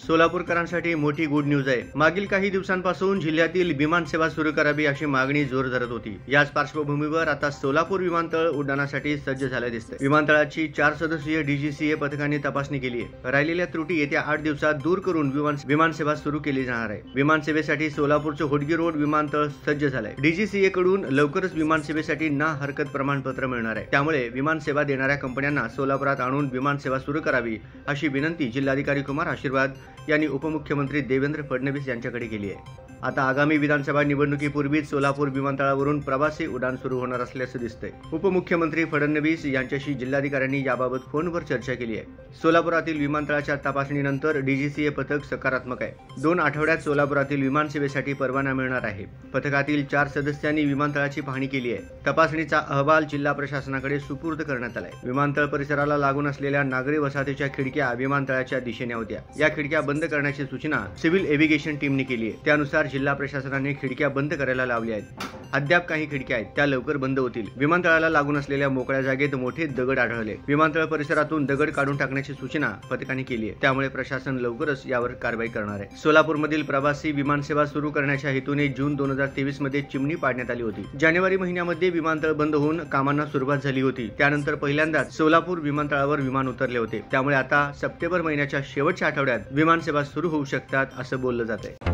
सोलापूरकरांसाठी मोठी good news आहे। मागील काही दिवसांपासून जिल्ह्यातील विमान सेवा सुरू करावी अशी मागणी जोर धरत होती। याच पार्श्वभूमीवर आता सोलापूर विमानतळ उड्डाणासाठी सज्ज झाले दिसते। विमानतळाची 4 सदस्यीय डीजीसीए पथकाने तपासणी केली आहे। राहिलेल्या त्रुटी येत्या 8 दिवसात दूर करून विमान सेवा सुरू केली जाणार आहे। विमान सेवेसाठी सोलापूरचे होडगी रोड विमानतळ सज्ज झाले आहे। डीजीसीए कडून लवकरच विमान सेवेसाठी ना हरकत प्रमाणपत्र मिळणार आहे। त्यामुळे विमान सेवा देणाऱ्या कंपन्यांना सोलापुरात आणून विमान सेवा सुरू करावी अशी विनंती जिल्हाधिकारी कुमार आशीर्वाद यांनी उपमुख्यमंत्री देवेंद्र फडणवीस यांच्याकडे केली आहे। आता आगामी विधानसभा निवडणुकीपूर्वीच सोलापूर विमानतळावरून प्रवासी उड्डाण सुरू होणार असल्याचे दिसतंय। उपमुख्यमंत्री फडणवीस यांच्याशी जिल्हाधिकाऱ्यांनी याबाबत फोनवर चर्चा केली आहे। सोलापुरातील विमानतळाच्या तपासणीनंतर डीजीसीए पथक सकारात्मक आहे। 2 आठवड्यात सोलापुरातील विमान सेवेसाठी परवाना मिळणार आहे। पथकातील 4 सदस्यांनी विमानतळाची पाहणी केली आहे। तपासणीचा अहवाल जिल्हा प्रशासनाकडे सुपूर्द करण्यात आलाय। विमानतळ परिसराला लागून असलेल्या नागरी वसाहतीच्या खिडक्या विमानतळाच्या दिशेने होत्या। या खिडक्या बंद करण्याची सूचना सिव्हिल एव्हिगेशन टीमने केली आहे। त्यानुसार जिल्हा प्रशासनाने खिडक्या बंद करायला लावल्या आहेत। अद्याप काही खिडक्या आहेत त्या लवकर बंद होतील। विमानतळाला लागून असलेल्या मोकळ्या जागेत मोठे दगड आढळले। विमानतळ परिसरातून दगड काढून टाकण्याची सूचना पथकाने केली आहे। त्यामुळे प्रशासन लवकरच यावर कारवाई करणार आहे। सोलापूरमधील प्रवासी विमान सेवा सुरू करण्याच्या हेतूने जून 2023 मध्ये चिमणी पाडण्यात आली होती। जानेवारी महिन्यामध्ये विमानतळ बंद होऊन कामांना सुरुवात झाली होती। त्यानंतर पहिल्यांदाच सोलापूर विमानतळावर विमान उतरले होते। त्यामुळे आता सप्टेंबर महिन्याच्या शेवटच्या आठवड्यात विमान सेवा सुरू होऊ शकतात असं बोललं जात आहे।